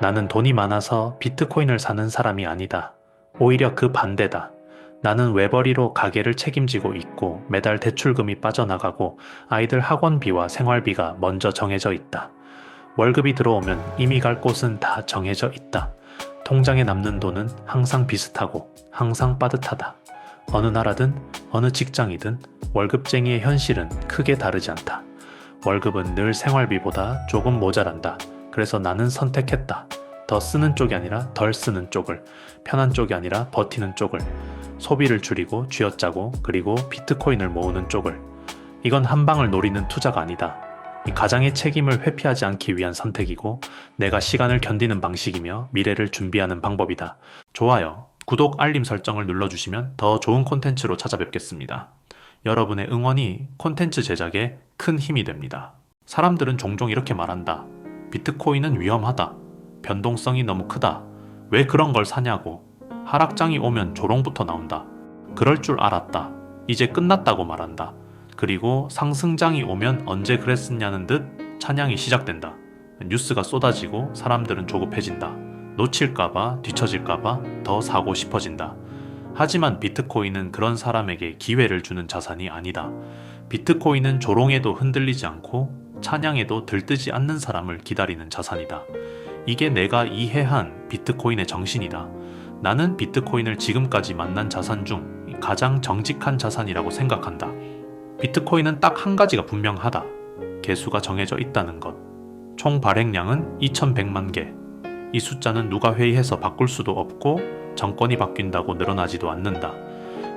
나는 돈이 많아서 비트코인을 사는 사람이 아니다. 오히려 그 반대다. 나는 외벌이로 가게를 책임지고 있고 매달 대출금이 빠져나가고 아이들 학원비와 생활비가 먼저 정해져 있다. 월급이 들어오면 이미 갈 곳은 다 정해져 있다. 통장에 남는 돈은 항상 비슷하고 항상 빠듯하다. 어느 나라든 어느 직장이든 월급쟁이의 현실은 크게 다르지 않다. 월급은 늘 생활비보다 조금 모자란다. 그래서 나는 선택했다. 더 쓰는 쪽이 아니라 덜 쓰는 쪽을, 편한 쪽이 아니라 버티는 쪽을, 소비를 줄이고 쥐어짜고 그리고 비트코인을 모으는 쪽을. 이건 한 방을 노리는 투자가 아니다. 이 가장의 책임을 회피하지 않기 위한 선택이고 내가 시간을 견디는 방식이며 미래를 준비하는 방법이다. 좋아요, 구독, 알림 설정을 눌러주시면 더 좋은 콘텐츠로 찾아뵙겠습니다. 여러분의 응원이 콘텐츠 제작에 큰 힘이 됩니다. 사람들은 종종 이렇게 말한다. 비트코인은 위험하다. 변동성이 너무 크다. 왜 그런 걸 사냐고. 하락장이 오면 조롱부터 나온다. 그럴 줄 알았다. 이제 끝났다고 말한다. 그리고 상승장이 오면 언제 그랬었냐는 듯 찬양이 시작된다. 뉴스가 쏟아지고 사람들은 조급해진다. 놓칠까봐, 뒤처질까봐 더 사고 싶어진다. 하지만 비트코인은 그런 사람에게 기회를 주는 자산이 아니다. 비트코인은 조롱에도 흔들리지 않고 찬양에도 들뜨지 않는 사람을 기다리는 자산이다. 이게 내가 이해한 비트코인의 정신이다. 나는 비트코인을 지금까지 만난 자산 중 가장 정직한 자산이라고 생각한다. 비트코인은 딱 한 가지가 분명하다. 개수가 정해져 있다는 것. 총 발행량은 2100만 개. 이 숫자는 누가 회의해서 바꿀 수도 없고 정권이 바뀐다고 늘어나지도 않는다.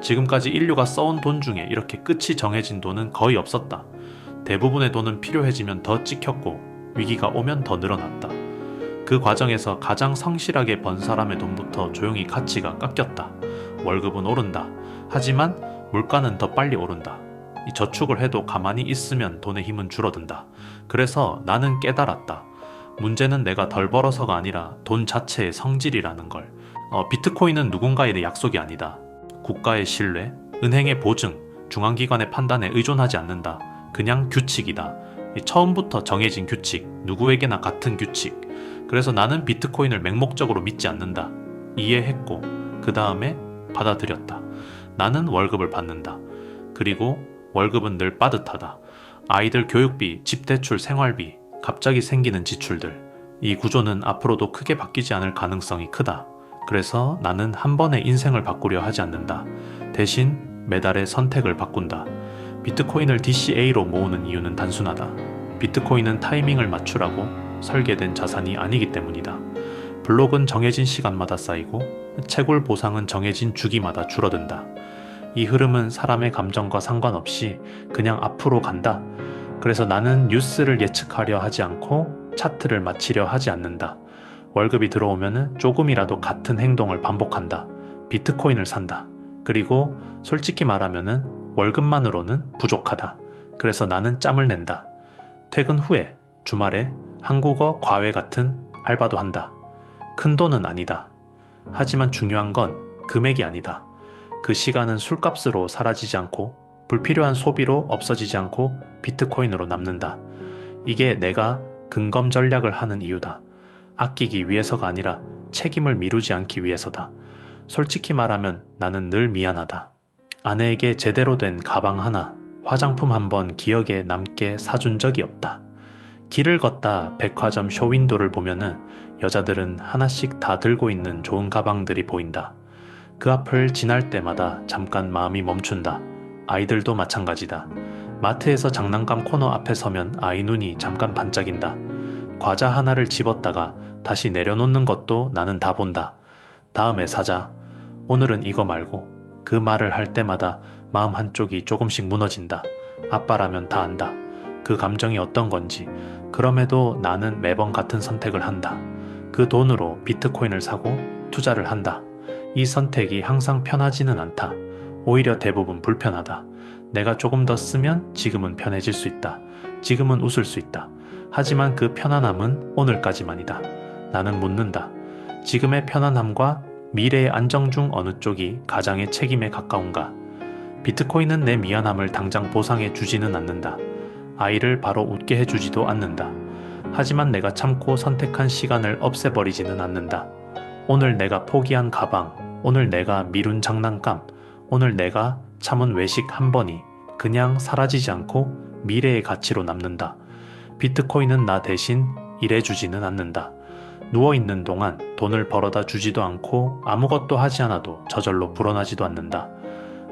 지금까지 인류가 써온 돈 중에 이렇게 끝이 정해진 돈은 거의 없었다. 대부분의 돈은 필요해지면 더 찍혔고 위기가 오면 더 늘어났다. 그 과정에서 가장 성실하게 번 사람의 돈부터 조용히 가치가 깎였다. 월급은 오른다. 하지만 물가는 더 빨리 오른다. 이 저축을 해도 가만히 있으면 돈의 힘은 줄어든다. 그래서 나는 깨달았다. 문제는 내가 덜 벌어서가 아니라 돈 자체의 성질이라는 걸. 비트코인은 누군가의 약속이 아니다. 국가의 신뢰, 은행의 보증, 중앙기관의 판단에 의존하지 않는다. 그냥 규칙이다. 처음부터 정해진 규칙, 누구에게나 같은 규칙. 그래서 나는 비트코인을 맹목적으로 믿지 않는다. 이해했고 그 다음에 받아들였다. 나는 월급을 받는다. 그리고 월급은 늘 빠듯하다. 아이들 교육비, 집 대출, 생활비, 갑자기 생기는 지출들. 이 구조는 앞으로도 크게 바뀌지 않을 가능성이 크다. 그래서 나는 한 번에 인생을 바꾸려 하지 않는다. 대신 매달의 선택을 바꾼다. 비트코인을 DCA로 모으는 이유는 단순하다. 비트코인은 타이밍을 맞추라고 설계된 자산이 아니기 때문이다. 블록은 정해진 시간마다 쌓이고 채굴 보상은 정해진 주기마다 줄어든다. 이 흐름은 사람의 감정과 상관없이 그냥 앞으로 간다. 그래서 나는 뉴스를 예측하려 하지 않고 차트를 맞히려 하지 않는다. 월급이 들어오면 조금이라도 같은 행동을 반복한다. 비트코인을 산다. 그리고 솔직히 말하면 월급만으로는 부족하다. 그래서 나는 짬을 낸다. 퇴근 후에, 주말에 한국어 과외 같은 알바도 한다. 큰 돈은 아니다. 하지만 중요한 건 금액이 아니다. 그 시간은 술값으로 사라지지 않고 불필요한 소비로 없어지지 않고 비트코인으로 남는다. 이게 내가 근검 전략을 하는 이유다. 아끼기 위해서가 아니라 책임을 미루지 않기 위해서다. 솔직히 말하면 나는 늘 미안하다. 아내에게 제대로 된 가방 하나, 화장품 한 번 기억에 남게 사준 적이 없다. 길을 걷다 백화점 쇼윈도를 보면은 여자들은 하나씩 다 들고 있는 좋은 가방들이 보인다. 그 앞을 지날 때마다 잠깐 마음이 멈춘다. 아이들도 마찬가지다. 마트에서 장난감 코너 앞에 서면 아이 눈이 잠깐 반짝인다. 과자 하나를 집었다가 다시 내려놓는 것도 나는 다 본다. 다음에 사자. 오늘은 이거 말고. 그 말을 할 때마다 마음 한쪽이 조금씩 무너진다. 아빠라면 다 안다. 그 감정이 어떤 건지. 그럼에도 나는 매번 같은 선택을 한다. 그 돈으로 비트코인을 사고 투자를 한다. 이 선택이 항상 편하지는 않다. 오히려 대부분 불편하다. 내가 조금 더 쓰면 지금은 편해질 수 있다. 지금은 웃을 수 있다. 하지만 그 편안함은 오늘까지만이다. 나는 묻는다. 지금의 편안함과 미래의 안정 중 어느 쪽이 가장의 책임에 가까운가? 비트코인은 내 미안함을 당장 보상해 주지는 않는다. 아이를 바로 웃게 해주지도 않는다. 하지만 내가 참고 선택한 시간을 없애버리지는 않는다. 오늘 내가 포기한 가방, 오늘 내가 미룬 장난감, 오늘 내가 참은 외식 한 번이 그냥 사라지지 않고 미래의 가치로 남는다. 비트코인은 나 대신 일해주지는 않는다. 누워있는 동안 돈을 벌어다 주지도 않고 아무것도 하지 않아도 저절로 불어나지도 않는다.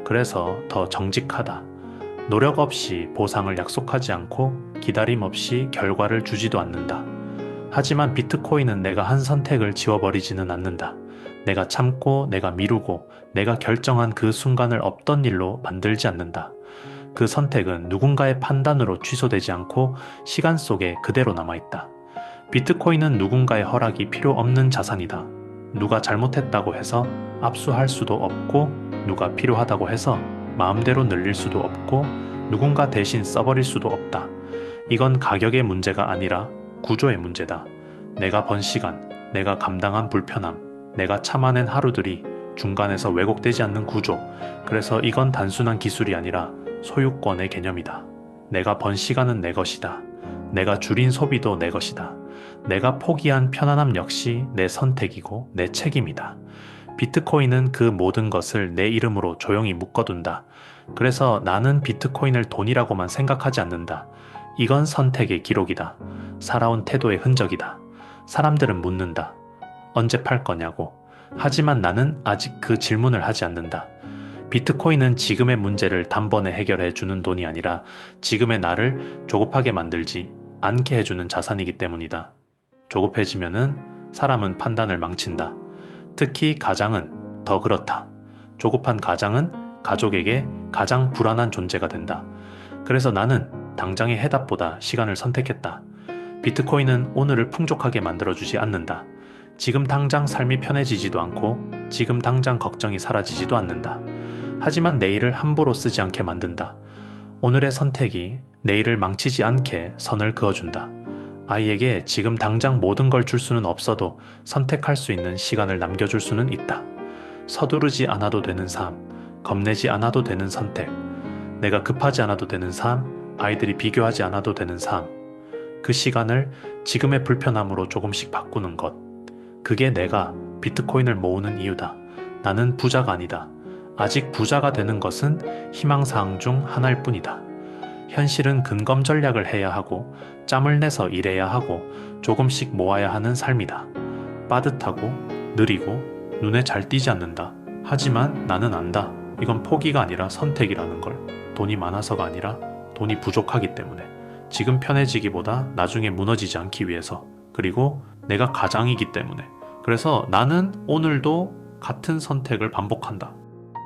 그래서 더 정직하다. 노력 없이 보상을 약속하지 않고 기다림 없이 결과를 주지도 않는다. 하지만 비트코인은 내가 한 선택을 지워버리지는 않는다. 내가 참고 내가 미루고 내가 결정한 그 순간을 없던 일로 만들지 않는다. 그 선택은 누군가의 판단으로 취소되지 않고 시간 속에 그대로 남아있다. 비트코인은 누군가의 허락이 필요 없는 자산이다. 누가 잘못했다고 해서 압수할 수도 없고 누가 필요하다고 해서 마음대로 늘릴 수도 없고 누군가 대신 써버릴 수도 없다. 이건 가격의 문제가 아니라 구조의 문제다. 내가 번 시간, 내가 감당한 불편함, 내가 참아낸 하루들이 중간에서 왜곡되지 않는 구조. 그래서 이건 단순한 기술이 아니라 소유권의 개념이다. 내가 번 시간은 내 것이다. 내가 줄인 소비도 내 것이다. 내가 포기한 편안함 역시 내 선택이고 내 책임이다. 비트코인은 그 모든 것을 내 이름으로 조용히 묶어둔다. 그래서 나는 비트코인을 돈이라고만 생각하지 않는다. 이건 선택의 기록이다. 살아온 태도의 흔적이다. 사람들은 묻는다. 언제 팔 거냐고. 하지만 나는 아직 그 질문을 하지 않는다. 비트코인은 지금의 문제를 단번에 해결해 주는 돈이 아니라 지금의 나를 조급하게 만들지 않게 해주는 자산이기 때문이다. 조급해지면은 사람은 판단을 망친다. 특히 가장은 더 그렇다. 조급한 가장은 가족에게 가장 불안한 존재가 된다. 그래서 나는 당장의 해답보다 시간을 선택했다. 비트코인은 오늘을 풍족하게 만들어주지 않는다. 지금 당장 삶이 편해지지도 않고 지금 당장 걱정이 사라지지도 않는다. 하지만 내일을 함부로 쓰지 않게 만든다. 오늘의 선택이 내일을 망치지 않게 선을 그어준다. 아이에게 지금 당장 모든 걸 줄 수는 없어도 선택할 수 있는 시간을 남겨줄 수는 있다. 서두르지 않아도 되는 삶, 겁내지 않아도 되는 선택, 내가 급하지 않아도 되는 삶, 아이들이 비교하지 않아도 되는 삶, 그 시간을 지금의 불편함으로 조금씩 바꾸는 것. 그게 내가 비트코인을 모으는 이유다. 나는 부자가 아니다. 아직 부자가 되는 것은 희망사항 중 하나일 뿐이다. 현실은 근검 전략을 해야 하고 짬을 내서 일해야 하고 조금씩 모아야 하는 삶이다. 빠듯하고 느리고 눈에 잘 띄지 않는다. 하지만 나는 안다. 이건 포기가 아니라 선택이라는 걸. 돈이 많아서가 아니라 돈이 부족하기 때문에. 지금 편해지기보다 나중에 무너지지 않기 위해서. 그리고 내가 가장이기 때문에. 그래서 나는 오늘도 같은 선택을 반복한다.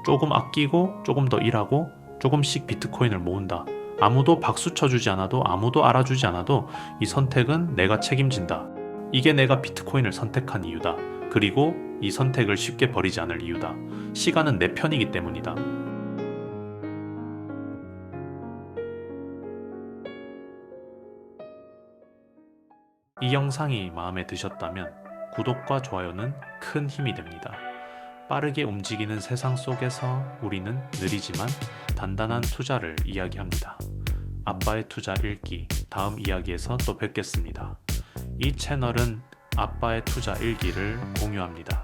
조금 아끼고 조금 더 일하고 조금씩 비트코인을 모은다. 아무도 박수 쳐주지 않아도 아무도 알아주지 않아도 이 선택은 내가 책임진다. 이게 내가 비트코인을 선택한 이유다. 그리고 이 선택을 쉽게 버리지 않을 이유다. 시간은 내 편이기 때문이다. 이 영상이 마음에 드셨다면 구독과 좋아요는 큰 힘이 됩니다. 빠르게 움직이는 세상 속에서 우리는 느리지만 단단한 투자를 이야기합니다. 아빠의 투자 일기 다음 이야기에서 또 뵙겠습니다. 이 채널은 아빠의 투자 일기를 공유합니다.